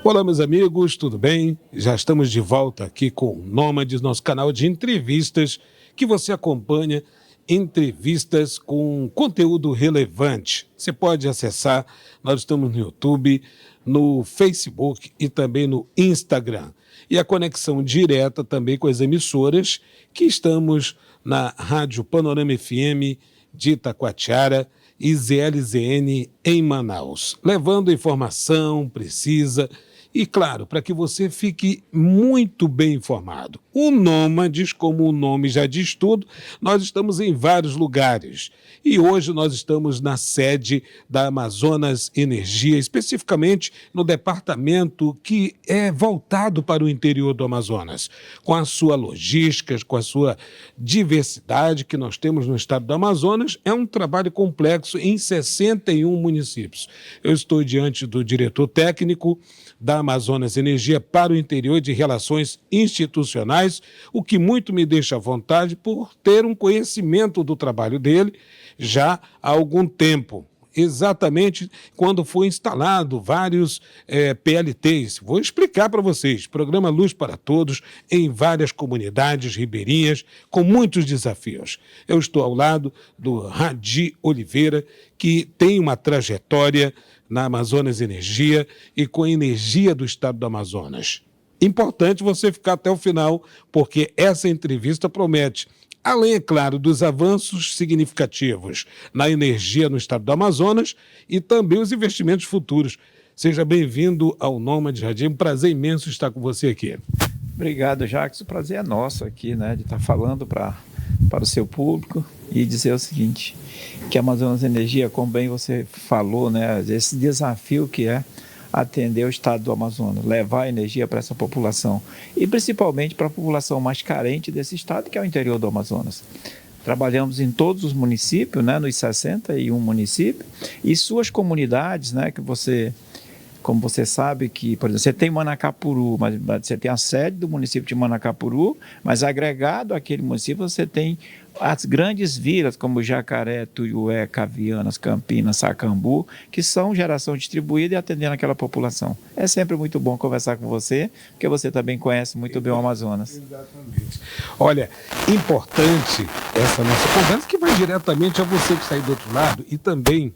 Olá, meus amigos, tudo bem? Já estamos de volta aqui com o Nômades, nosso canal de entrevistas, que você acompanha, entrevistas com conteúdo relevante. Você pode acessar, nós estamos no YouTube, no Facebook e também no Instagram. E a conexão direta também com as emissoras, que estamos na Rádio Panorama FM de Itacoatiara e ZLZN em Manaus, levando informação precisa e, claro, para que você fique muito bem informado. O Nômades, como o nome já diz tudo, nós estamos em vários lugares. E hoje nós estamos na sede da Amazonas Energia, especificamente no departamento que é voltado para o interior do Amazonas, com a sua logística, com a sua diversidade que nós temos no estado do Amazonas. É um trabalho complexo em 61 municípios. Eu estou diante do diretor técnico da Amazonas Energia para o interior de relações institucionais, o que muito me deixa à vontade por ter um conhecimento do trabalho dele já há algum tempo. Exatamente quando foi instalado vários PLTs. Vou explicar para vocês. Programa Luz para Todos em várias comunidades ribeirinhas com muitos desafios. Eu estou ao lado do Radi Oliveira, que tem uma trajetória na Amazonas Energia e com a energia do estado do Amazonas. Importante você ficar até o final, porque essa entrevista promete, além, é claro, dos avanços significativos na energia no estado do Amazonas e também os investimentos futuros. Seja bem-vindo ao Nômades Radi, um prazer imenso estar com você aqui. Obrigado, Jacques. O prazer é nosso aqui, né, de estar falando para o seu público e dizer o seguinte, que a Amazonas Energia, como bem você falou, né, esse desafio que é atender o estado do Amazonas, levar energia para essa população e principalmente para a população mais carente desse estado, que é o interior do Amazonas. Trabalhamos em todos os municípios, né, nos 61 municípios e suas comunidades, né, que você... Como você sabe que, por exemplo, você tem Manacapuru, mas você tem a sede do município de Manacapuru, mas agregado àquele município você tem as grandes vilas como Jacaré, Tuiué, Cavianas, Campinas, Sacambu, que são geração distribuída e atendendo aquela população. É sempre muito bom conversar com você, porque você também conhece muito bem o Amazonas. Exatamente. Olha, importante essa nossa conversa que vai diretamente a você que está aí do outro lado e também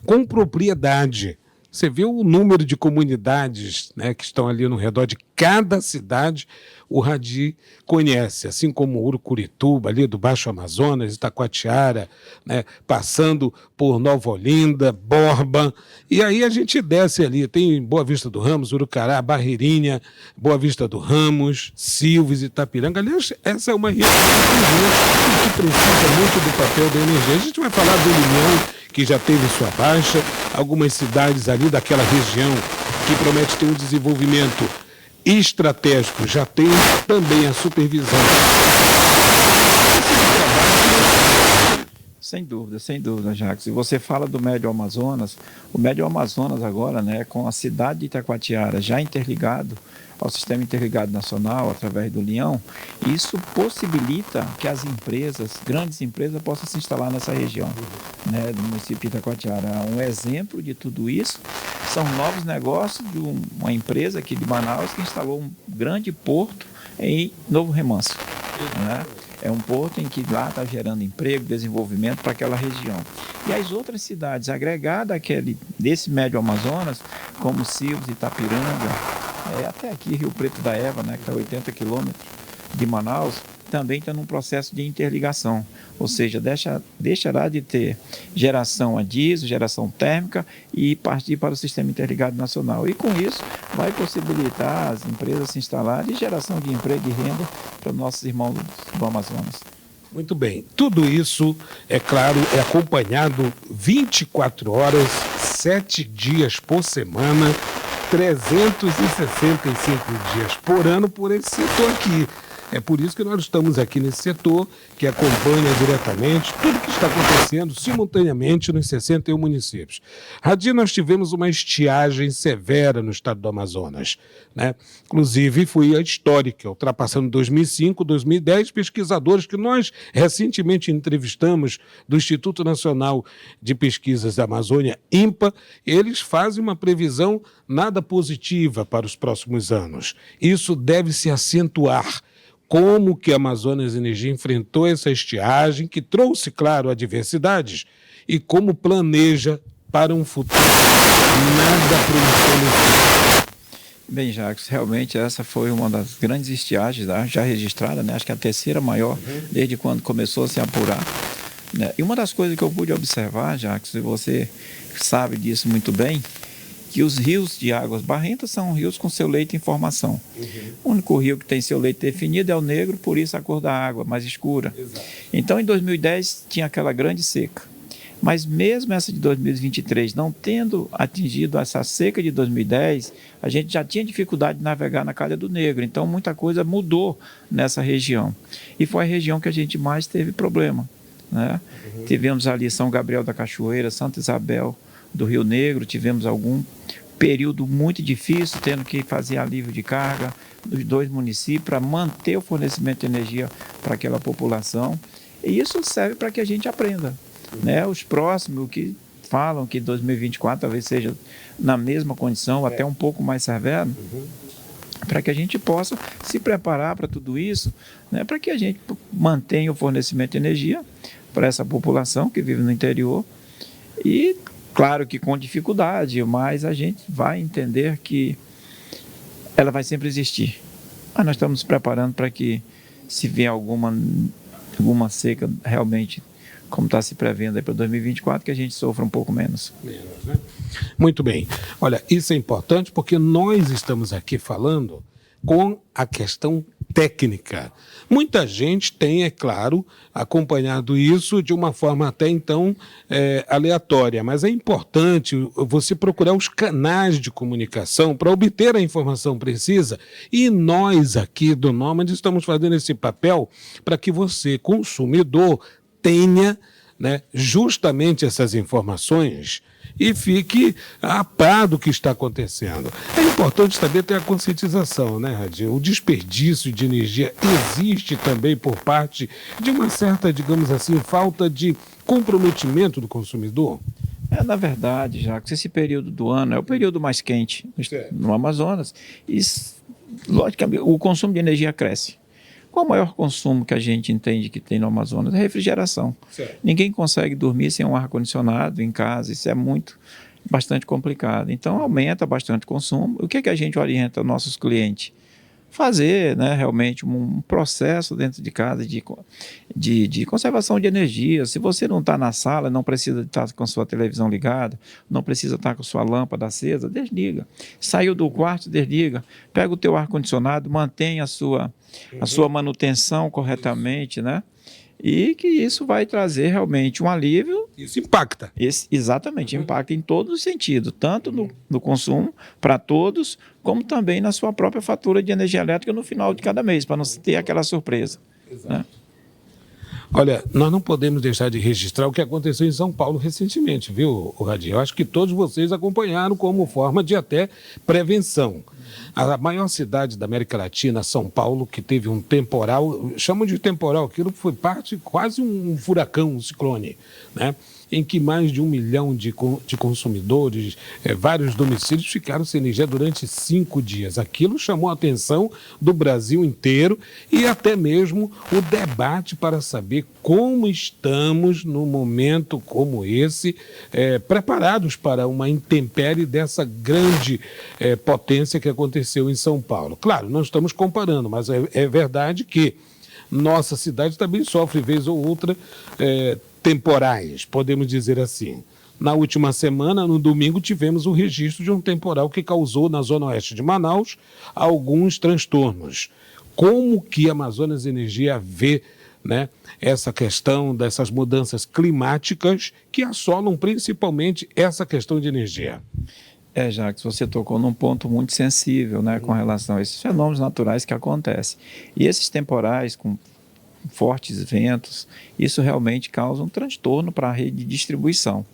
com propriedade. Você vê o número de comunidades, né, que estão ali no redor de cada cidade, o Radi conhece, assim como Urucurituba, ali do Baixo Amazonas, Itacoatiara, né, passando por Nova Olinda, Borba, e aí a gente desce ali, tem Boa Vista do Ramos, Urucará, Barreirinha, Boa Vista do Ramos, Silves, Itapiranga. Aliás, essa é uma região que precisa muito do papel da energia. A gente vai falar do União, que já teve sua baixa, algumas cidades ali daquela região que promete ter um desenvolvimento estratégico, já tem também a supervisão. Sem dúvida, Jacques. Se você fala do Médio Amazonas, o Médio Amazonas agora, né, com a cidade de Itacoatiara já interligado ao Sistema Interligado Nacional, através do União, isso possibilita que as empresas, grandes empresas, possam se instalar nessa região, né, do município de Itacoatiara. Um exemplo de tudo isso são novos negócios de uma empresa aqui de Manaus que instalou um grande porto em Novo Remanso, né? É um porto em que lá está gerando emprego, desenvolvimento para aquela região. E as outras cidades agregadas desse Médio Amazonas, como Silves, Itapiranga, até aqui Rio Preto da Eva, né, que está a 80 quilômetros de Manaus, também está num processo de interligação. Ou seja, deixará de ter geração a diesel, geração térmica e partir para o Sistema Interligado Nacional. E com isso vai possibilitar as empresas se instalarem e geração de emprego e renda para os nossos irmãos do Amazonas. Muito bem. Tudo isso, é claro, é acompanhado 24 horas, 7 dias por semana, 365 dias por ano por esse setor aqui. É por isso que nós estamos aqui nesse setor, que acompanha diretamente tudo que está acontecendo simultaneamente nos 61 municípios. Radir, nós tivemos uma estiagem severa no estado do Amazonas, né? Inclusive, foi a histórica, ultrapassando 2005, 2010, pesquisadores que nós recentemente entrevistamos do Instituto Nacional de Pesquisas da Amazônia, INPA, eles fazem uma previsão nada positiva para os próximos anos. Isso deve se acentuar. Como que a Amazonas Energia enfrentou essa estiagem, que trouxe, claro, adversidades, e como planeja para um futuro nada promissor. Bem, Jacques, realmente essa foi uma das grandes estiagens já registrada, né? Acho que a terceira maior desde quando começou a se apurar, né? E uma das coisas que eu pude observar, Jacques, e você sabe disso muito bem, que os rios de águas barrentas são rios com seu leito em formação. O único rio que tem seu leito definido é o Negro, por isso a cor da água mais escura. Exato. Então, em 2010, tinha aquela grande seca. Mas mesmo essa de 2023, não tendo atingido essa seca de 2010, a gente já tinha dificuldade de navegar na Calha do Negro. Então, muita coisa mudou nessa região. E foi a região que a gente mais teve problema, né? Tivemos ali São Gabriel da Cachoeira, Santa Isabel do Rio Negro, tivemos algum período muito difícil, tendo que fazer alívio de carga nos 2 municípios para manter o fornecimento de energia para aquela população. E isso serve para que a gente aprenda, né? Os próximos que falam que 2024 talvez seja na mesma condição, até um pouco mais severo, para que a gente possa se preparar para tudo isso, né? Para que a gente mantenha o fornecimento de energia para essa população que vive no interior. E claro que com dificuldade, mas a gente vai entender que ela vai sempre existir. Mas nós estamos nos preparando para que, se vier alguma seca realmente, como está se prevendo aí para 2024, que a gente sofra um pouco menos. Né? Muito bem. Olha, isso é importante porque nós estamos aqui falando com a questão técnica. Muita gente tem, é claro, acompanhado isso de uma forma até então aleatória, mas é importante você procurar os canais de comunicação para obter a informação precisa, e nós aqui do Nômade estamos fazendo esse papel para que você, consumidor, tenha, né, justamente essas informações e fique a par do que está acontecendo. É importante também ter a conscientização, né, Radir? O desperdício de energia existe também por parte de uma certa, digamos assim, falta de comprometimento do consumidor. Na verdade, Jacques, esse período do ano é o período mais quente no Amazonas e, logicamente, o consumo de energia cresce. Qual o maior consumo que a gente entende que tem no Amazonas? É refrigeração. Certo. Ninguém consegue dormir sem um ar-condicionado em casa, isso é bastante complicado. Então, aumenta bastante o consumo. O que a gente orienta aos nossos clientes? Fazer, né, realmente um processo dentro de casa de conservação de energia. Se você não está na sala, não precisa estar com a sua televisão ligada, não precisa estar com a sua lâmpada acesa, desliga. Saiu do quarto, desliga. Pega o teu ar-condicionado, mantenha a sua manutenção corretamente, né? E que isso vai trazer realmente um alívio. Isso impacta. Exatamente, impacta em todos os sentidos, tanto no consumo para todos, como também na sua própria fatura de energia elétrica no final de cada mês, para não ter aquela surpresa. Exato. Né? Olha, nós não podemos deixar de registrar o que aconteceu em São Paulo recentemente, viu, Radir? Eu acho que todos vocês acompanharam como forma de até prevenção. A maior cidade da América Latina, São Paulo, que teve um temporal, chamam de temporal, aquilo foi quase um furacão, um ciclone, né? Em que mais de 1 milhão de consumidores, vários domicílios ficaram sem energia durante 5 dias. Aquilo chamou a atenção do Brasil inteiro e até mesmo o debate para saber como estamos num momento como esse, preparados para uma intempérie dessa grande potência que aconteceu em São Paulo. Claro, não estamos comparando, mas é verdade que nossa cidade também sofre, vez ou outra, temporais, podemos dizer assim. Na última semana, no domingo, tivemos o registro de um temporal que causou na zona oeste de Manaus alguns transtornos. Como que a Amazonas Energia vê, né, essa questão dessas mudanças climáticas que assolam principalmente essa questão de energia? Jacques, você tocou num ponto muito sensível, né, com relação a esses fenômenos naturais que acontecem. E esses temporais com fortes ventos, isso realmente causa um transtorno para a rede de distribuição,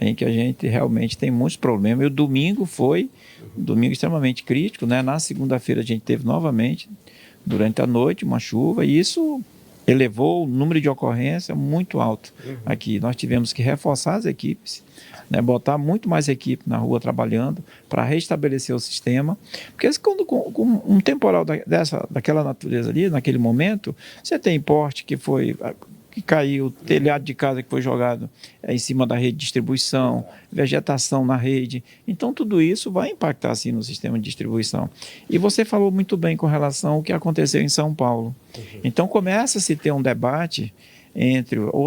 em que a gente realmente tem muitos problemas. E o domingo foi um domingo extremamente crítico, né? Na segunda-feira a gente teve novamente, durante a noite, uma chuva, e isso elevou o número de ocorrência muito alto aqui. Nós tivemos que reforçar as equipes, né, botar muito mais equipe na rua trabalhando para restabelecer o sistema, porque quando com um temporal daquela natureza ali, naquele momento, você tem porte que caiu, telhado de casa que foi jogado em cima da rede de distribuição, vegetação na rede. Então, tudo isso vai impactar, sim, no sistema de distribuição. E você falou muito bem com relação ao que aconteceu em São Paulo. Então, começa a se ter um debate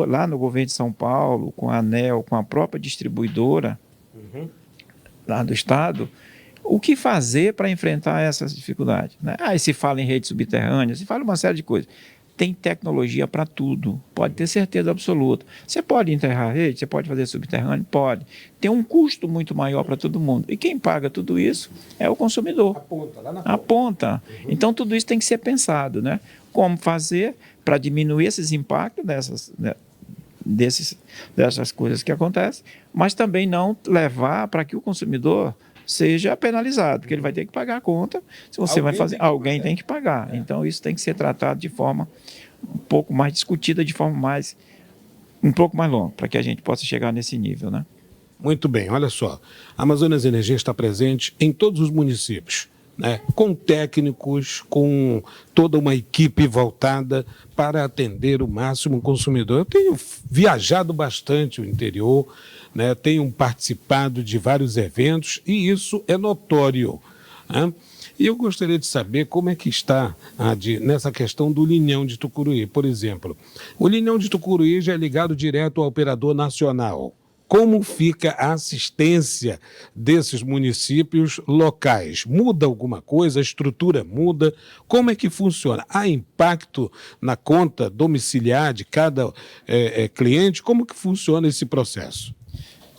lá no governo de São Paulo, com a ANEEL, com a própria distribuidora lá do estado, o que fazer para enfrentar essas dificuldades, né? Aí se fala em rede subterrânea, se fala uma série de coisas. Tem tecnologia para tudo, pode ter certeza absoluta. Você pode enterrar a rede, você pode fazer subterrâneo? Pode. Tem um custo muito maior para todo mundo. E quem paga tudo isso é o consumidor. A ponta, lá na ponta. A ponta. Então, tudo isso tem que ser pensado, né? Como fazer para diminuir esses impactos dessas coisas que acontecem, mas também não levar para que o consumidor seja penalizado, porque ele vai ter que pagar a conta. Se você vai fazer, alguém tem que pagar. Então, isso tem que ser tratado de forma um pouco mais discutida, um pouco mais longa, para que a gente possa chegar nesse nível, né? Muito bem, olha só. A Amazonas Energia está presente em todos os municípios, né, com técnicos, com toda uma equipe voltada para atender o máximo consumidor. Eu tenho viajado bastante o interior, né, tenho participado de vários eventos e isso é notório, né? E eu gostaria de saber como é que está nessa questão do Linhão de Tucuruí, por exemplo. O Linhão de Tucuruí já é ligado direto ao operador nacional. Como fica a assistência desses municípios locais? Muda alguma coisa? A estrutura muda? Como é que funciona? Há impacto na conta domiciliar de cada cliente? Como que funciona esse processo?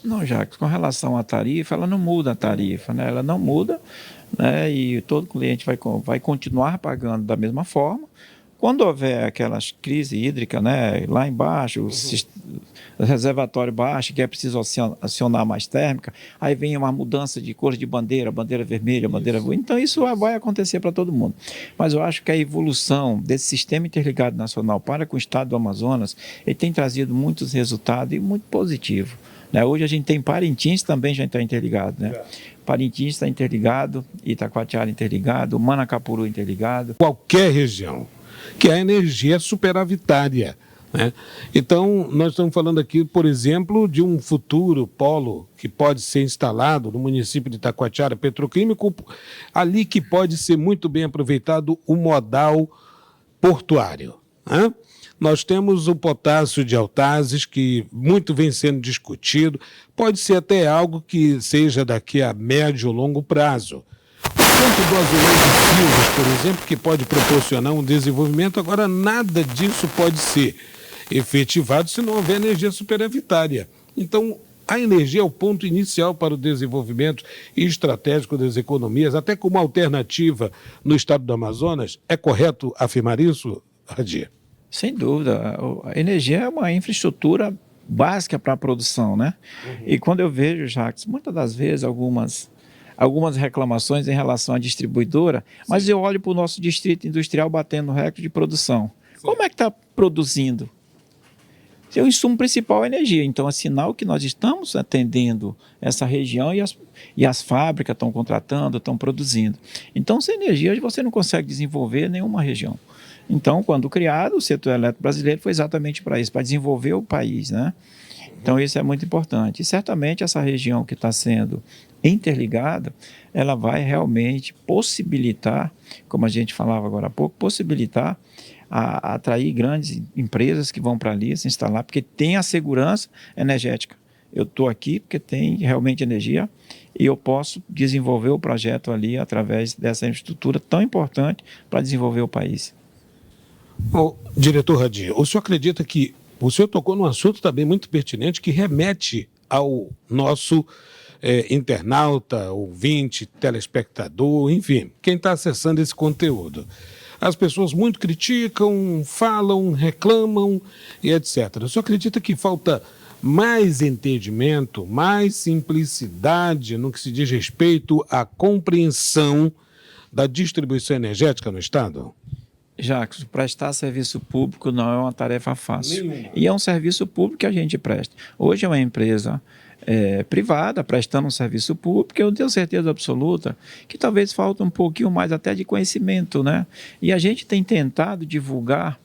Não, Jacques, com relação à tarifa, ela não muda a tarifa, né? Ela não muda, né? E todo cliente vai continuar pagando da mesma forma. Quando houver aquelas crises hídricas, né, lá embaixo, o reservatório baixo, que é preciso acionar mais térmica, aí vem uma mudança de cor de bandeira vermelha, bandeira azul. Então, isso vai acontecer para todo mundo. Mas eu acho que a evolução desse sistema interligado nacional para com o estado do Amazonas, ele tem trazido muitos resultados e muito positivo, né? Hoje a gente tem Parintins também já está interligado, né? Parintins está interligado, Itacoatiara interligado, Manacapuru interligado. Qualquer região que a energia é superavitária, né? Então, nós estamos falando aqui, por exemplo, de um futuro polo que pode ser instalado no município de Itacoatiara, petroquímico, ali que pode ser muito bem aproveitado o modal portuário, né? Nós temos o potássio de Altazes, que muito vem sendo discutido, pode ser até algo que seja daqui a médio ou longo prazo. Tanto do Azulão de Silves, por exemplo, que pode proporcionar um desenvolvimento, agora nada disso pode ser efetivado se não houver energia superavitária. Então, a energia é o ponto inicial para o desenvolvimento estratégico das economias, até como alternativa no estado do Amazonas. É correto afirmar isso, Radia? Sem dúvida. A energia é uma infraestrutura básica para a produção, né? E quando eu vejo, Jacques, muitas das vezes algumas reclamações em relação à distribuidora, mas eu olho para o nosso distrito industrial batendo recorde de produção. Sim. Como é que está produzindo? O insumo principal é a energia, então é sinal que nós estamos atendendo essa região e as fábricas estão contratando, estão produzindo. Então, sem energia você não consegue desenvolver nenhuma região. Então, quando criado, o setor elétrico brasileiro foi exatamente para isso, para desenvolver o país, né? Então, isso é muito importante. E certamente essa região que está sendo interligada, ela vai realmente possibilitar, como a gente falava agora há pouco, possibilitar a atrair grandes empresas que vão para ali se instalar, porque tem a segurança energética. Eu estou aqui porque tem realmente energia e eu posso desenvolver o projeto ali através dessa infraestrutura tão importante para desenvolver o país. Diretor Radia, o senhor acredita que o senhor tocou num assunto também muito pertinente que remete ao nosso internauta, ouvinte, telespectador, enfim, quem está acessando esse conteúdo. As pessoas muito criticam, falam, reclamam e etc. O senhor acredita que falta mais entendimento, mais simplicidade no que se diz respeito à compreensão da distribuição energética no Estado? Jacques, prestar serviço público não é uma tarefa fácil. Nenhuma. E é um serviço público que a gente presta. Hoje é uma empresa privada prestando um serviço público, eu tenho certeza absoluta que talvez falta um pouquinho mais até de conhecimento, né? E a gente tem tentado divulgar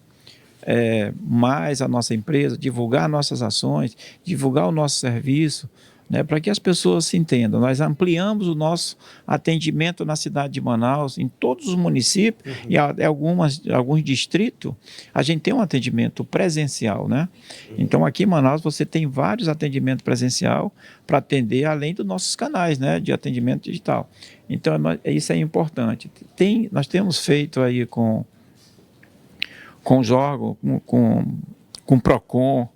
mais a nossa empresa, divulgar nossas ações, divulgar o nosso serviço, né, para que as pessoas se entendam. Nós ampliamos o nosso atendimento na cidade de Manaus, em todos os municípios e alguns distritos, a gente tem um atendimento presencial, né? Então, aqui em Manaus, você tem vários atendimentos presencial para atender, além dos nossos canais, né, de atendimento digital. Então, isso é importante. Nós temos feito aí com os órgãos, com o PROCON,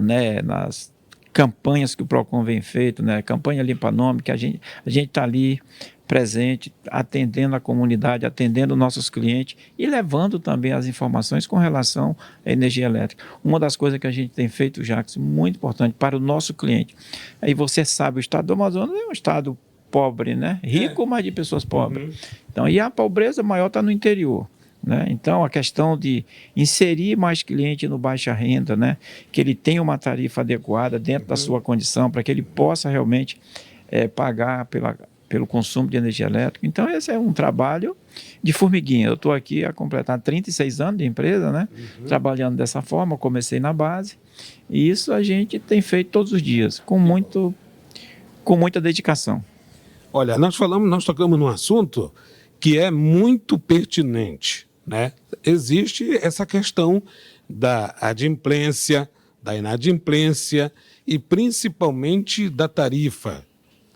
né, nas campanhas que o PROCON vem feito, né, campanha Limpa Nome, que a gente está ali presente, atendendo a comunidade, atendendo nossos clientes e levando também as informações com relação à energia elétrica. Uma das coisas que a gente tem feito, Jacques, muito importante para o nosso cliente. Aí você sabe, o estado do Amazonas é um estado pobre, né? Rico, mas de pessoas pobres. Então, e a pobreza maior está no interior, né? Então, a questão de inserir mais cliente no baixa renda, né? Que ele tenha uma tarifa adequada dentro da sua condição, para que ele possa realmente pagar pelo consumo de energia elétrica. Então, esse é um trabalho de formiguinha. Eu estou aqui a completar 36 anos de empresa, né? Trabalhando dessa forma, eu comecei na base, e isso a gente tem feito todos os dias, com muita dedicação. Olha, nós tocamos num assunto que é muito pertinente, né? Existe essa questão da adimplência, da inadimplência e principalmente da tarifa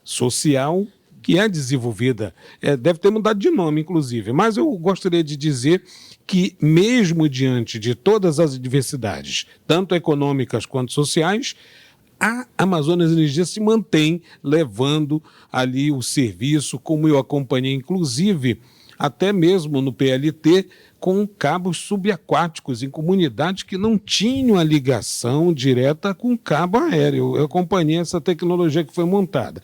social que é desenvolvida. Deve ter mudado de nome, inclusive, mas eu gostaria de dizer que mesmo diante de todas as adversidades, tanto econômicas quanto sociais, a Amazonas Energia se mantém levando ali o serviço, como eu acompanhei, inclusive, até mesmo no PLT, com cabos subaquáticos em comunidades que não tinham a ligação direta com cabo aéreo. Eu acompanhei essa tecnologia que foi montada.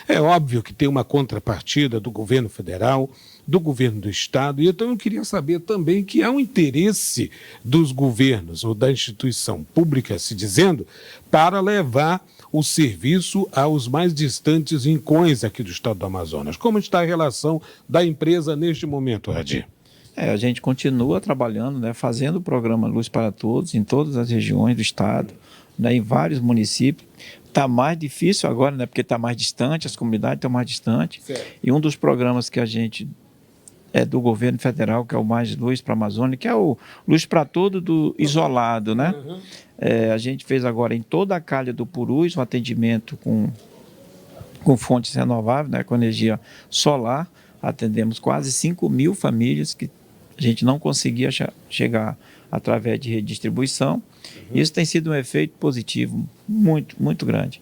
É óbvio que tem uma contrapartida do governo federal, do governo do estado, e então eu queria saber também que há um interesse dos governos ou da instituição pública, se dizendo, para levar o serviço aos mais distantes rincões aqui do estado do Amazonas. Como está a relação da empresa neste momento, Radir? A gente continua trabalhando, né, fazendo o programa Luz para Todos em todas as regiões do estado, né, em vários municípios. Está mais difícil agora, né, porque está mais distante, as comunidades estão mais distantes. Certo. E um dos programas que a gente do governo federal, que é o Mais Luz para a Amazônia, que é o Luz para Todo do isolado, né? A gente fez agora em toda a calha do Purus um atendimento com fontes renováveis, né, com energia solar. Atendemos quase 5.000 famílias que a gente não conseguia chegar através de redistribuição. Isso tem sido um efeito positivo muito, muito grande.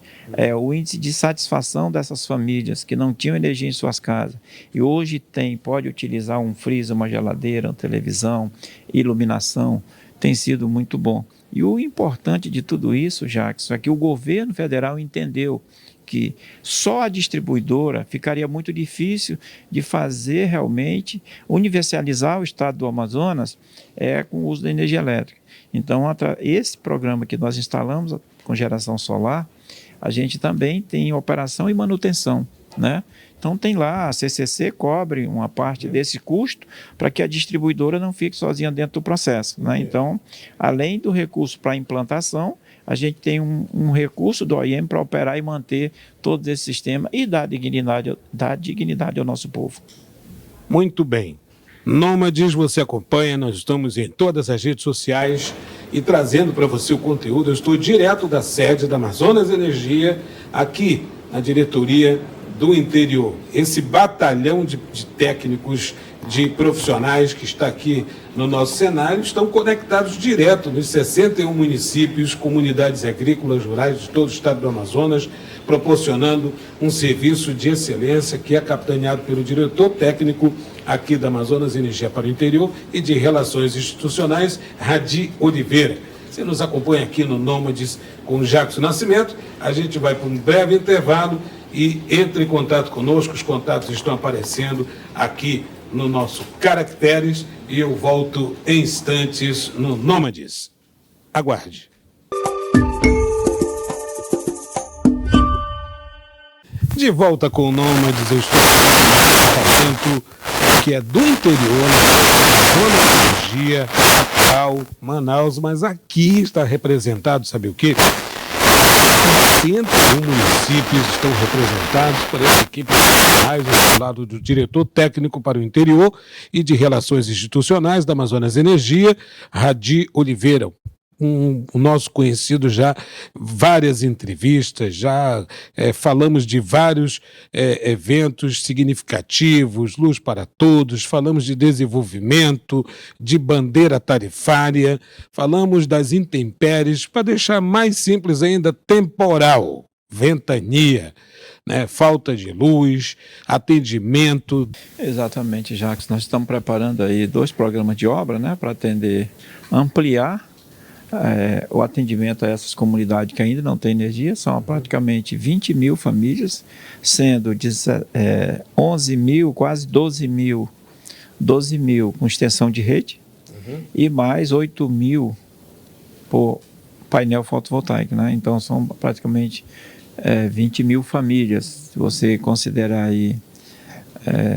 O índice de satisfação dessas famílias que não tinham energia em suas casas e hoje pode utilizar um freezer, uma geladeira, uma televisão, iluminação, tem sido muito bom. E o importante de tudo isso, Jacques, é que o governo federal entendeu que só a distribuidora ficaria muito difícil de fazer realmente, universalizar o estado do Amazonas com o uso da energia elétrica. Então, esse programa que nós instalamos com geração solar, a gente também tem operação e manutenção, né? Então, tem lá, a CCC cobre uma parte desse custo para que a distribuidora não fique sozinha dentro do processo, né? Então, além do recurso para implantação, a gente tem um recurso do OIM para operar e manter todo esse sistema e dar dignidade ao nosso povo. Muito bem. Nômades, você acompanha, nós estamos em todas as redes sociais e trazendo para você o conteúdo. Eu estou direto da sede da Amazonas Energia, aqui na diretoria do interior. Esse batalhão de técnicos, de profissionais que está aqui no nosso cenário, estão conectados direto nos 61 municípios, comunidades agrícolas, rurais de todo o estado do Amazonas, proporcionando um serviço de excelência que é capitaneado pelo diretor técnico aqui da Amazonas Energia para o Interior e de Relações Institucionais, Radi Oliveira. Você nos acompanha aqui no Nômades com o Jackson Nascimento. A gente vai para um breve intervalo e entre em contato conosco. Os contatos estão aparecendo aqui no nosso Caracteres e eu volto em instantes no Nômades. Aguarde. De volta com o Nômades, eu estou no departamento que é do interior, na Zona de Energia, capital, Manaus, mas aqui está representado, sabe o quê? 81 municípios estão representados por essa equipe de profissionais, ao lado do diretor técnico para o interior e de Relações Institucionais da Amazonas Energia, Radi Oliveira. O nosso conhecido já, várias entrevistas, já falamos de vários eventos significativos, Luz para Todos, falamos de desenvolvimento, de bandeira tarifária, falamos das intempéries, para deixar mais simples ainda, temporal, ventania, né, falta de luz, atendimento. Exatamente, Jacques, nós estamos preparando aí 2 programas de obra, né, para ampliar o atendimento a essas comunidades que ainda não têm energia. São praticamente 20 mil famílias, sendo 11 mil, quase 12 mil com extensão de rede, e mais 8 mil por painel fotovoltaico, né? Então são praticamente 20 mil famílias. Se você considerar aí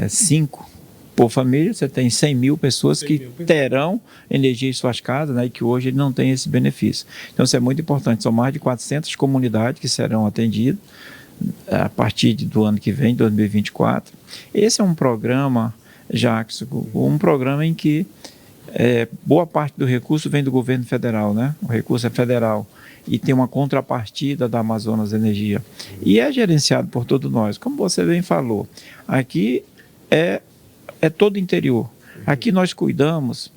5 por família, você tem 100 mil pessoas que terão energia em suas casas, né, e que hoje não tem esse benefício. Então isso é muito importante. São mais de 400 comunidades que serão atendidas a partir do ano que vem, 2024. Esse é um programa, Jacques, um programa em que boa parte do recurso vem do governo federal, né? O recurso é federal e tem uma contrapartida da Amazonas Energia. E é gerenciado por todos nós. Como você bem falou, aqui é todo o interior. Aqui nós cuidamos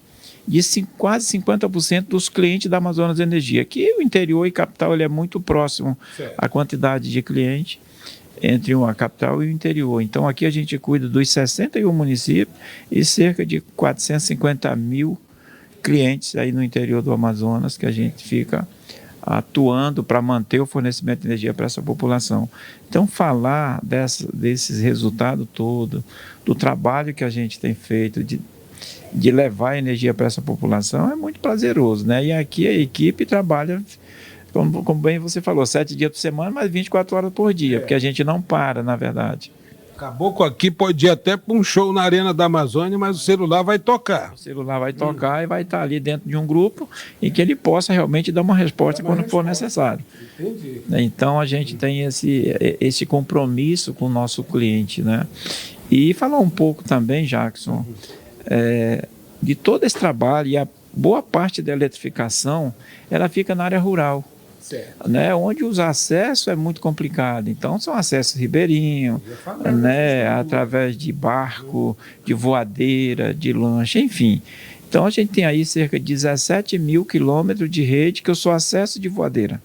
de quase 50% dos clientes da Amazonas Energia. Aqui o interior e capital ele é muito próximo à quantidade de clientes entre a capital e o interior. Então aqui a gente cuida dos 61 municípios e cerca de 450 mil clientes aí no interior do Amazonas que a gente fica atuando para manter o fornecimento de energia para essa população. Então, falar desses resultados todos, do trabalho que a gente tem feito de levar energia para essa população é muito prazeroso, né? E aqui a equipe trabalha, como bem você falou, 7 dias por semana, mas 24 horas por dia, porque a gente não para, na verdade. Caboclo aqui pode ir até para um show na Arena da Amazônia, mas o celular vai tocar. O celular vai tocar e vai estar ali dentro de um grupo em que ele possa realmente dar uma resposta quando for necessário. Entendi. Então a gente tem esse compromisso com o nosso cliente, né? E falar um pouco também, Jackson, de todo esse trabalho, e a boa parte da eletrificação, ela fica na área rural. Né, onde os acessos é muito complicado. Então são acessos ribeirinhos, né, através de barco, de voadeira, de lancha, enfim. Então a gente tem aí cerca de 17 mil quilômetros de rede que eu sou acesso de voadeira.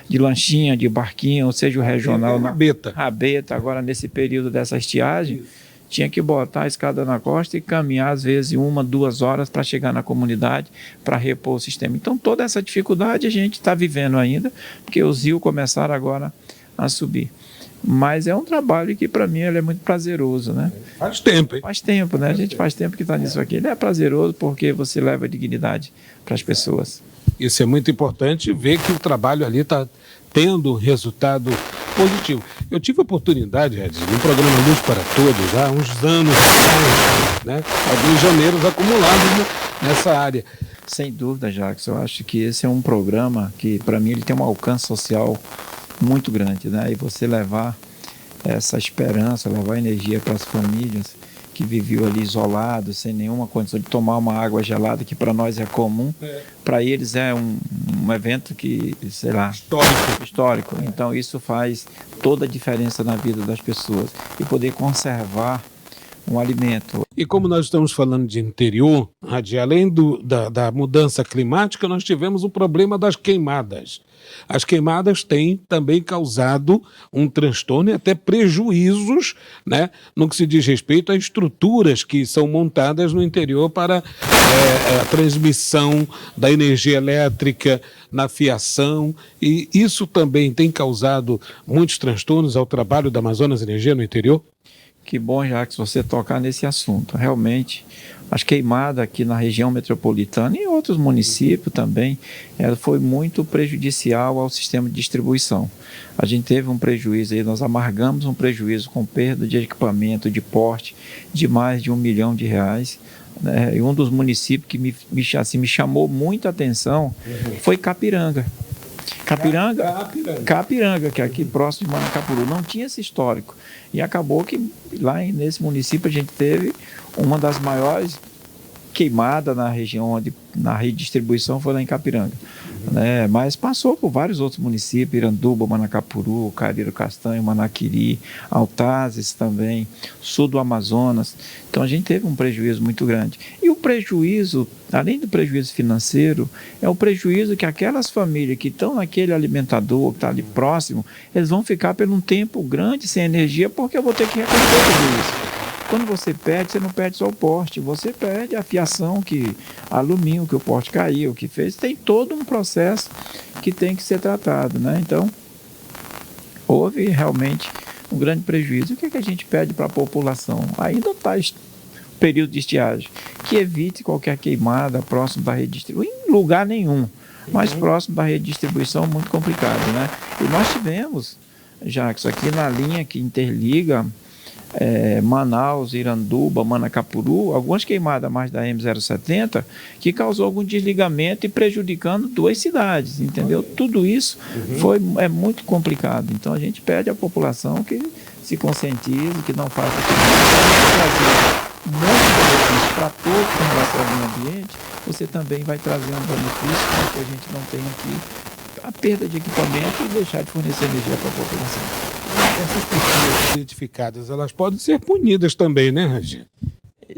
De lanchinha, de barquinho, ou seja, o regional. Rabeta, agora nesse período dessa estiagem, tinha que botar a escada na costa e caminhar, às vezes, 1, 2 horas para chegar na comunidade, para repor o sistema. Então, toda essa dificuldade a gente está vivendo ainda, porque os rios começaram agora a subir. Mas é um trabalho que, para mim, ele é muito prazeroso, né? Faz tempo, hein? Faz tempo, né? A gente faz tempo que está nisso aqui. Ele é prazeroso porque você leva dignidade para as pessoas. Isso é muito importante, ver que o trabalho ali está tendo um resultado positivo. Eu tive a oportunidade, Edson, no programa Luz para Todos, há uns anos atrás, né? Alguns janeiros acumulados nessa área. Sem dúvida, Jacques, eu acho que esse é um programa que, para mim, ele tem um alcance social muito grande, né? E você levar essa esperança, levar energia para as famílias que viviam ali isolados, sem nenhuma condição de tomar uma água gelada, que para nós é comum, para eles é um evento que, sei lá, Histórico. Então isso faz toda a diferença na vida das pessoas. E poder conservar um alimento. E como nós estamos falando de interior, Hadi, além da mudança climática, nós tivemos o problema das queimadas. As queimadas têm também causado um transtorno e até prejuízos, né, no que se diz respeito a estruturas que são montadas no interior para a transmissão da energia elétrica, na fiação, e isso também tem causado muitos transtornos ao trabalho da Amazonas Energia no interior? Que bom, Jacques, você tocar nesse assunto. Realmente, as queimadas aqui na região metropolitana e em outros municípios também, ela foi muito prejudicial ao sistema de distribuição. A gente teve um prejuízo aí, nós amargamos um prejuízo com perda de equipamento, de porte, de mais de R$1 milhão, né? E um dos municípios que me chamou muita atenção foi Capiranga. Capiranga, que é aqui próximo de Manacapuru, não tinha esse histórico. E acabou que lá nesse município a gente teve uma das maiores queimadas na região, na rede de distribuição foi lá em Capiranga. Né? Mas passou por vários outros municípios, Iranduba, Manacapuru, Cariro Castanho, Manaquiri, Altazes também, sul do Amazonas. Então a gente teve um prejuízo muito grande. E o prejuízo, além do prejuízo financeiro, é o prejuízo que aquelas famílias que estão naquele alimentador, que está ali próximo, eles vão ficar por um tempo grande sem energia, porque eu vou ter que recolher tudo isso. Quando você perde, você não perde só o poste, você perde a fiação, alumínio, que o poste caiu, que fez. Tem todo um processo que tem que ser tratado, né? Então, houve realmente um grande prejuízo. O que a gente pede para a população? Ainda está período de estiagem, que evite qualquer queimada próximo da rede de distribuição, em lugar nenhum, mas próximo da rede de distribuição, muito complicado, né? E nós tivemos, Jacques, aqui na linha que interliga Manaus, Iranduba, Manacapuru, algumas queimadas mais da M070 que causou algum desligamento e prejudicando 2 cidades, entendeu? Tudo isso é muito complicado. Então a gente pede à população que se conscientize, que não faça muito benefício para todos com relação ao meio ambiente. Você também vai trazer um benefício para que a gente não tenha aqui a perda de equipamento e deixar de fornecer energia para a população. Essas pessoas identificadas, elas podem ser punidas também, né, Regi?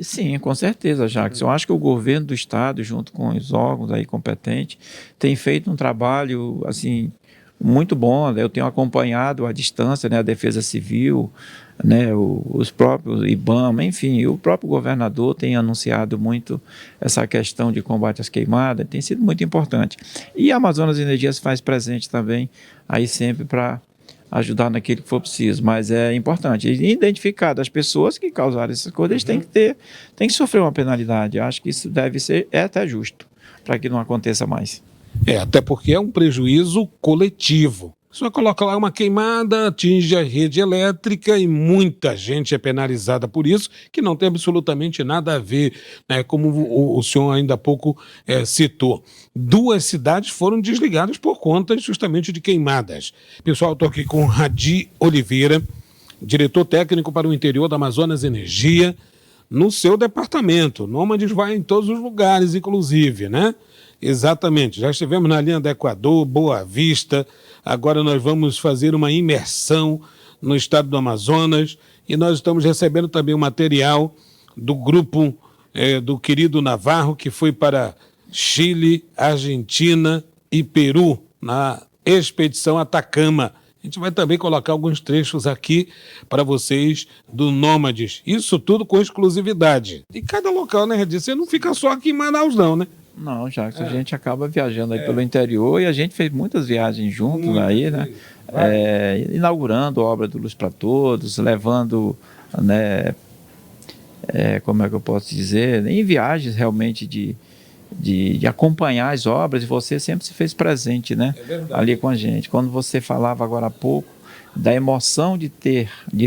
Sim, com certeza, Jacques. Eu acho que o governo do estado, junto com os órgãos aí competentes, tem feito um trabalho, assim, muito bom. Eu tenho acompanhado à distância, né, a Defesa Civil, né, os próprios IBAMA, enfim, o próprio governador tem anunciado muito essa questão de combate às queimadas, tem sido muito importante. E a Amazonas Energia se faz presente também, aí sempre para ajudar naquilo que for preciso, mas é importante identificar as pessoas que causaram essas coisas, eles têm que sofrer uma penalidade. Eu acho que isso deve ser até justo, para que não aconteça mais. Até porque é um prejuízo coletivo. Só coloca lá uma queimada, atinge a rede elétrica e muita gente é penalizada por isso, que não tem absolutamente nada a ver, né, como o senhor ainda há pouco citou. 2 cidades foram desligadas por conta justamente de queimadas. Pessoal, estou aqui com Hadi Oliveira, diretor técnico para o interior da Amazonas Energia, no seu departamento. Nômades vai em todos os lugares, inclusive, né? Exatamente, já estivemos na linha do Equador, Boa Vista, agora nós vamos fazer uma imersão no estado do Amazonas e nós estamos recebendo também o material do grupo do querido Navarro, que foi para Chile, Argentina e Peru, na expedição Atacama. A gente vai também colocar alguns trechos aqui para vocês do Nômades, isso tudo com exclusividade. E cada local, né, Redi? Você não fica só aqui em Manaus não, né? Não, Jacques, a gente acaba viajando aí pelo interior e a gente fez muitas viagens juntos aí, né? Inaugurando a obra do Luz para Todos, levando, né? Como é que eu posso dizer? Em viagens realmente de acompanhar as obras, e você sempre se fez presente, né? Ali com a gente. Quando você falava agora há pouco da emoção de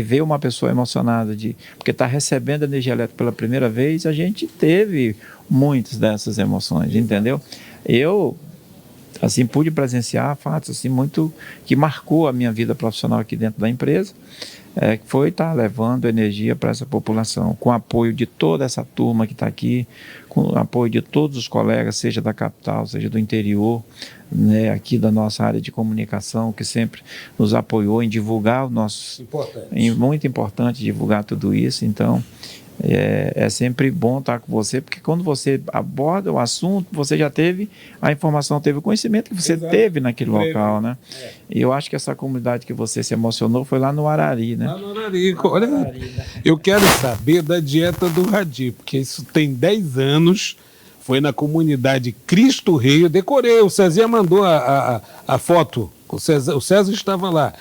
ver uma pessoa emocionada, porque está recebendo energia elétrica pela primeira vez, a gente teve muitas dessas emoções, entendeu? Eu, assim, pude presenciar fatos assim, muito que marcou a minha vida profissional aqui dentro da empresa, que foi estar levando energia para essa população, com o apoio de toda essa turma que está aqui, com o apoio de todos os colegas, seja da capital, seja do interior, né, aqui da nossa área de comunicação, que sempre nos apoiou em divulgar o nosso... Muito importante divulgar tudo isso, então... É sempre bom estar com você, porque quando você aborda o assunto, você já teve a informação, teve o conhecimento que você teve naquele local, né? E eu acho que essa comunidade que você se emocionou foi lá no Arari, né? Lá no Arari. Olha, eu quero saber da dieta do Radi, porque isso tem 10 anos, foi na comunidade Cristo Rei, eu decorei, o Cezinha mandou a foto, o César estava lá,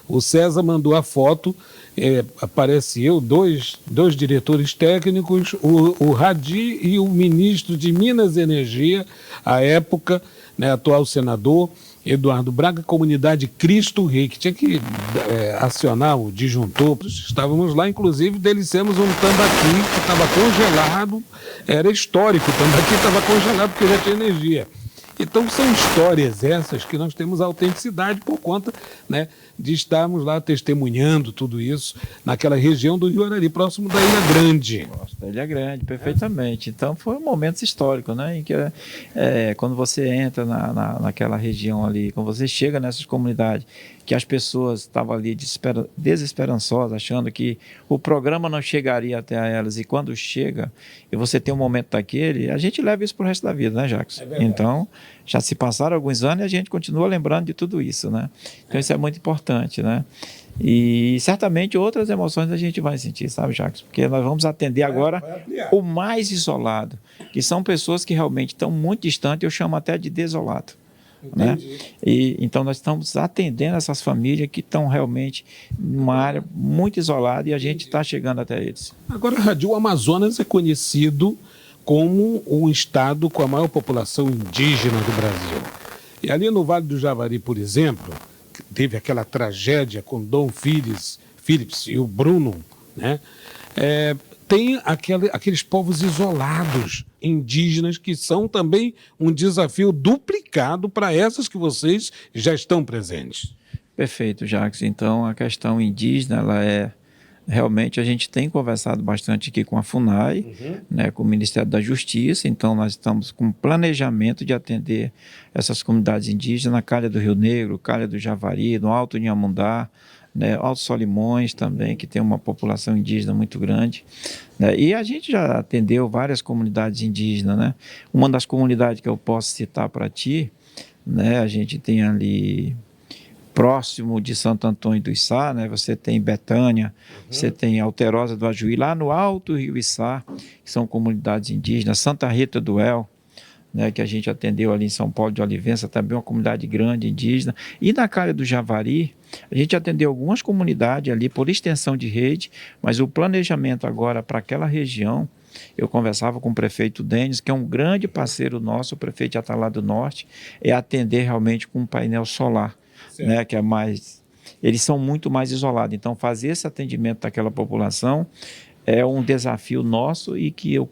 o César mandou a foto, aparece eu, dois diretores técnicos, o Radi e o ministro de Minas e Energia, à época, né, atual senador, Eduardo Braga, comunidade Cristo Rei, que tinha que acionar o disjuntor. Estávamos lá, inclusive, deliciamos um tambaqui que estava congelado, era histórico, o tambaqui estava congelado porque já tinha energia. Então, são histórias essas que nós temos autenticidade por conta, né, de estarmos lá testemunhando tudo isso naquela região do Rio Arari, próximo da Ilha Grande. Da Ilha Grande, perfeitamente. Então, foi um momento histórico, né, em que quando você entra naquela região ali, quando você chega nessas comunidades, que as pessoas estavam ali desesperançosas, achando que o programa não chegaria até elas, e quando chega, e você tem um momento daquele, a gente leva isso para o resto da vida, né, Jacques? Então, já se passaram alguns anos e a gente continua lembrando de tudo isso, né? Então, isso é muito importante, né? E certamente outras emoções a gente vai sentir, sabe, Jacques? Porque nós vamos atender agora o mais isolado, que são pessoas que realmente estão muito distantes, eu chamo até de desolado. Né? E então nós estamos atendendo essas famílias que estão realmente numa área muito isolada e a gente está chegando até eles. Agora, Radi, o Amazonas é conhecido como um estado com a maior população indígena do Brasil. E ali no Vale do Javari, por exemplo, teve aquela tragédia com Dom Phillips e o Bruno, né? Tem aqueles povos isolados, indígenas, que são também um desafio duplicado para essas que vocês já estão presentes. Perfeito, Jacques. Então, a questão indígena, ela realmente a gente tem conversado bastante aqui com a FUNAI, né, com o Ministério da Justiça, então nós estamos com planejamento de atender essas comunidades indígenas na Calha do Rio Negro, Calha do Javari, no Alto Inhamundá, né, Alto Solimões também, que tem uma população indígena muito grande, né, e a gente já atendeu várias comunidades indígenas, né, uma das comunidades que eu posso citar para ti, né, a gente tem ali próximo de Santo Antônio do Içá, né, você tem Betânia, você tem Alterosa do Ajuí, lá no Alto Rio Içá, que são comunidades indígenas, Santa Rita do El, né, que a gente atendeu ali em São Paulo de Olivença, também uma comunidade grande indígena, e na Calha do Javari, a gente atendeu algumas comunidades ali por extensão de rede, mas o planejamento agora para aquela região, eu conversava com o prefeito Denis, que é um grande parceiro nosso, o prefeito de Atalá do Norte, é atender realmente com um painel solar, né, que é mais... Eles são muito mais isolados, então fazer esse atendimento daquela população é um desafio nosso e que eu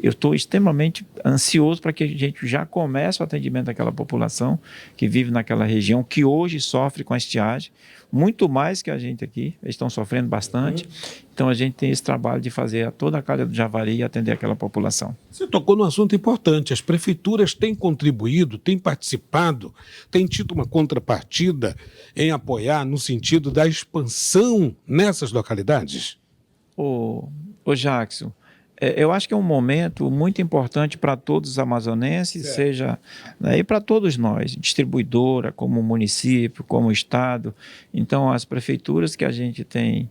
estou extremamente ansioso para que a gente já comece o atendimento daquela população que vive naquela região, que hoje sofre com a estiagem, muito mais que a gente aqui, eles estão sofrendo bastante. Então a gente tem esse trabalho de fazer toda a Calha do Javari e atender aquela população. Você tocou num assunto importante, as prefeituras têm contribuído, têm participado, têm tido uma contrapartida em apoiar no sentido da expansão nessas localidades? Ô Jackson, eu acho que é um momento muito importante para todos os amazonenses, seja, né, e para todos nós, distribuidora, como município, como estado. Então, as prefeituras que a gente tem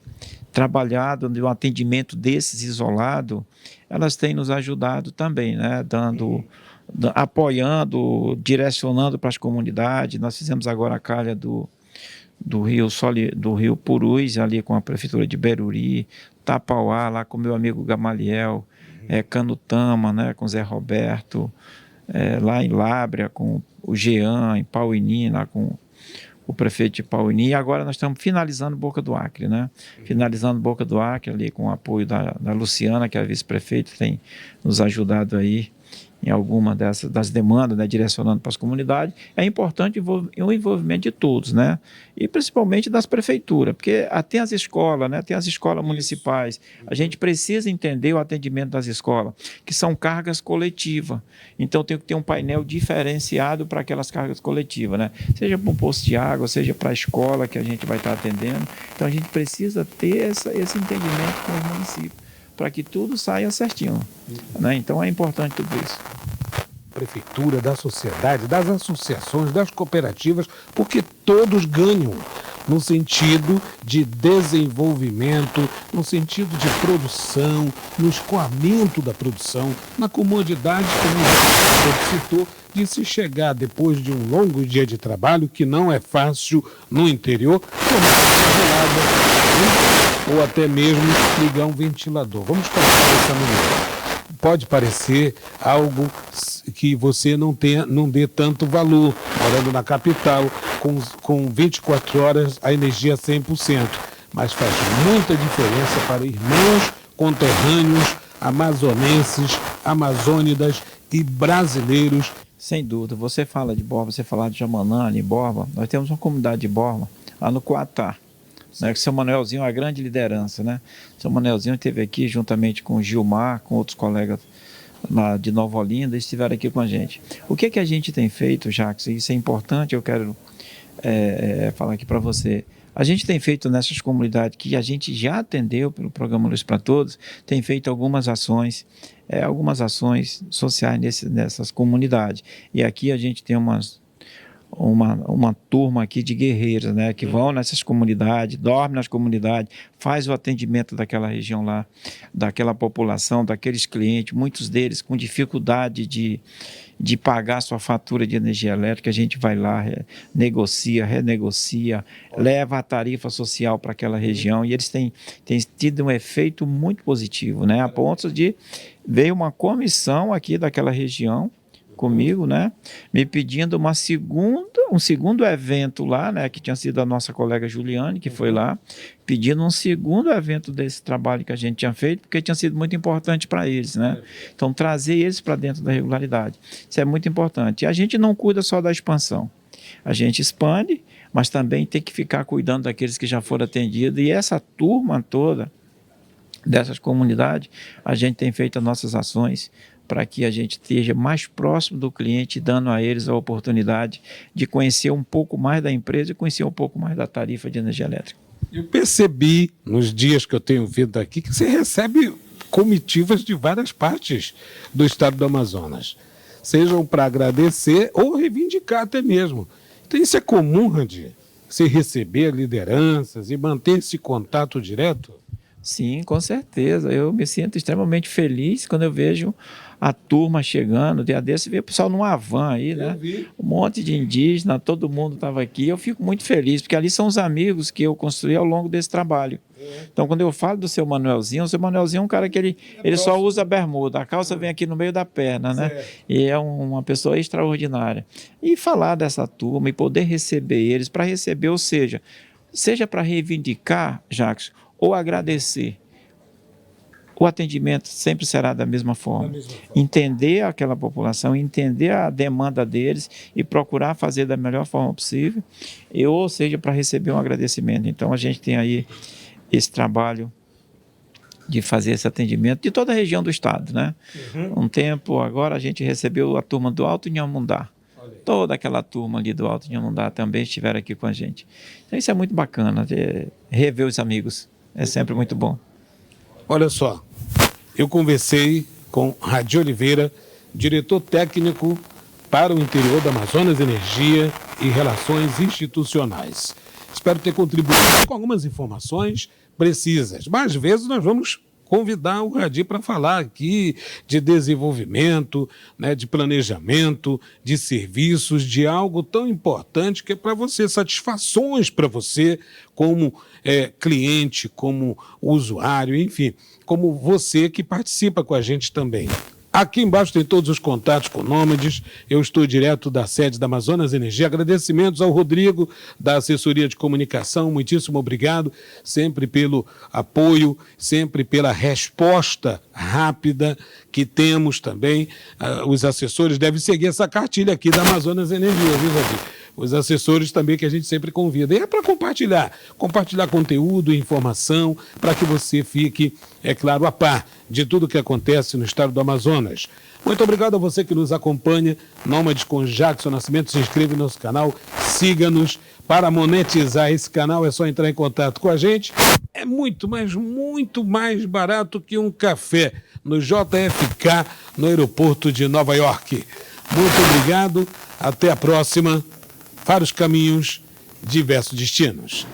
trabalhado no atendimento desses isolados, elas têm nos ajudado também, né, apoiando, direcionando para as comunidades. Nós fizemos agora a calha do Rio Purus, ali com a prefeitura de Beruri, Tapauá, lá com meu amigo Gamaliel, Canutama, né, com Zé Roberto, lá em Lábrea, com o Jean, em Pauini, lá com o prefeito de Pauini, e agora nós estamos finalizando Boca do Acre, né? Finalizando Boca do Acre, ali com o apoio da Luciana, que é a vice-prefeita, tem nos ajudado aí. em alguma das demandas, né, direcionando para as comunidades, é importante o envolvimento de todos, né? E principalmente das prefeituras, porque tem as escolas, né? Tem as escolas municipais. A gente precisa entender o atendimento das escolas, que são cargas coletivas. Então tem que ter um painel diferenciado para aquelas cargas coletivas, né? Seja para um posto de água, seja para a escola que a gente vai estar atendendo. Então a gente precisa ter esse entendimento com os municípios, para que tudo saia certinho, né? Então é importante tudo isso. Prefeitura, da sociedade, das associações, das cooperativas, porque todos ganham no sentido de desenvolvimento, no sentido de produção, no escoamento da produção, na comodidade, como você citou, de se chegar depois de um longo dia de trabalho, que não é fácil no interior, tomar uma gelada, ou até mesmo ligar um ventilador. Vamos colocar essa maneira. Pode parecer algo que você não dê tanto valor, morando na capital, com 24 horas a energia 100%, mas faz muita diferença para irmãos, conterrâneos, amazonenses, amazônidas e brasileiros. Sem dúvida, você fala de Borba, você fala de Jamanã, em Borba, nós temos uma comunidade de Borba lá no Coatá, né, que o seu Manuelzinho é uma grande liderança, né? O seu Manuelzinho esteve aqui juntamente com o Gilmar, com outros colegas lá de Nova Olinda, estiveram aqui com a gente. O que a gente tem feito, Jacques, e isso é importante, eu quero falar aqui para você. A gente tem feito nessas comunidades que a gente já atendeu pelo programa Luz para Todos, tem feito algumas ações sociais nessas comunidades. E aqui a gente tem uma turma aqui de guerreiros, né, que vão nessas comunidades, dormem nas comunidades, faz o atendimento daquela região lá, daquela população, daqueles clientes, muitos deles com dificuldade de pagar sua fatura de energia elétrica. A gente vai lá, negocia, renegocia, leva a tarifa social para aquela região, e eles têm tido um efeito muito positivo, né, a ponto de veio uma comissão aqui daquela região comigo, né, me pedindo um segundo evento lá, né, que tinha sido a nossa colega Juliane, que foi lá, pedindo um segundo evento desse trabalho que a gente tinha feito, porque tinha sido muito importante para eles, né? Então, trazer eles para dentro da regularidade. Isso é muito importante. E a gente não cuida só da expansão. A gente expande, mas também tem que ficar cuidando daqueles que já foram atendidos. E essa turma toda dessas comunidades, a gente tem feito as nossas ações para que a gente esteja mais próximo do cliente, dando a eles a oportunidade de conhecer um pouco mais da empresa e conhecer um pouco mais da tarifa de energia elétrica. Eu percebi, nos dias que eu tenho vindo aqui, que você recebe comitivas de várias partes do estado do Amazonas, sejam para agradecer ou reivindicar até mesmo. Então isso é comum, Randir? Você receber lideranças e manter esse contato direto? Sim, com certeza. Eu me sinto extremamente feliz quando eu vejo a turma chegando. Dia desse, veio o pessoal numa van aí, né? Um monte de indígena, todo mundo estava aqui. Eu fico muito feliz, porque ali são os amigos que eu construí ao longo desse trabalho. Então, quando eu falo do seu Manuelzinho, o seu Manuelzinho é um cara que ele só usa bermuda, a calça vem aqui no meio da perna, né? E é uma pessoa extraordinária. E falar dessa turma e poder receber eles, para receber, ou seja para reivindicar, Jacques, ou agradecer, o atendimento sempre será da mesma forma. Entender aquela população, entender a demanda deles e procurar fazer da melhor forma possível, ou seja, para receber um agradecimento. Então, a gente tem aí esse trabalho de fazer esse atendimento de toda a região do estado, né? Um tempo, agora a gente recebeu a turma do Alto Inhamundá. Toda aquela turma ali do Alto Inhamundá também estiveram aqui com a gente. Então, isso é muito bacana, rever os amigos. É sempre muito bom. Olha só, eu conversei com Randir Oliveira, diretor técnico para o interior da Amazonas Energia e Relações Institucionais. Espero ter contribuído com algumas informações precisas, mas às vezes nós vamos convidar o Randir para falar aqui de desenvolvimento, né, de planejamento, de serviços, de algo tão importante que é para você, satisfações para você como cliente, como usuário, enfim, como você que participa com a gente também. Aqui embaixo tem todos os contatos com Nômades. Eu estou direto da sede da Amazonas Energia. Agradecimentos ao Rodrigo, da assessoria de comunicação. Muitíssimo obrigado, sempre pelo apoio, sempre pela resposta rápida que temos também. Os assessores devem seguir essa cartilha aqui da Amazonas Energia, viu, Valdir? Os assessores também que a gente sempre convida. E é para compartilhar conteúdo, informação, para que você fique, é claro, a par de tudo que acontece no estado do Amazonas. Muito obrigado a você que nos acompanha. Nômades com Jackson Nascimento, se inscreva no nosso canal, siga-nos. Para monetizar esse canal é só entrar em contato com a gente. É muito mais barato que um café no JFK, no aeroporto de Nova York. Muito obrigado, até a próxima. Vários caminhos, diversos destinos.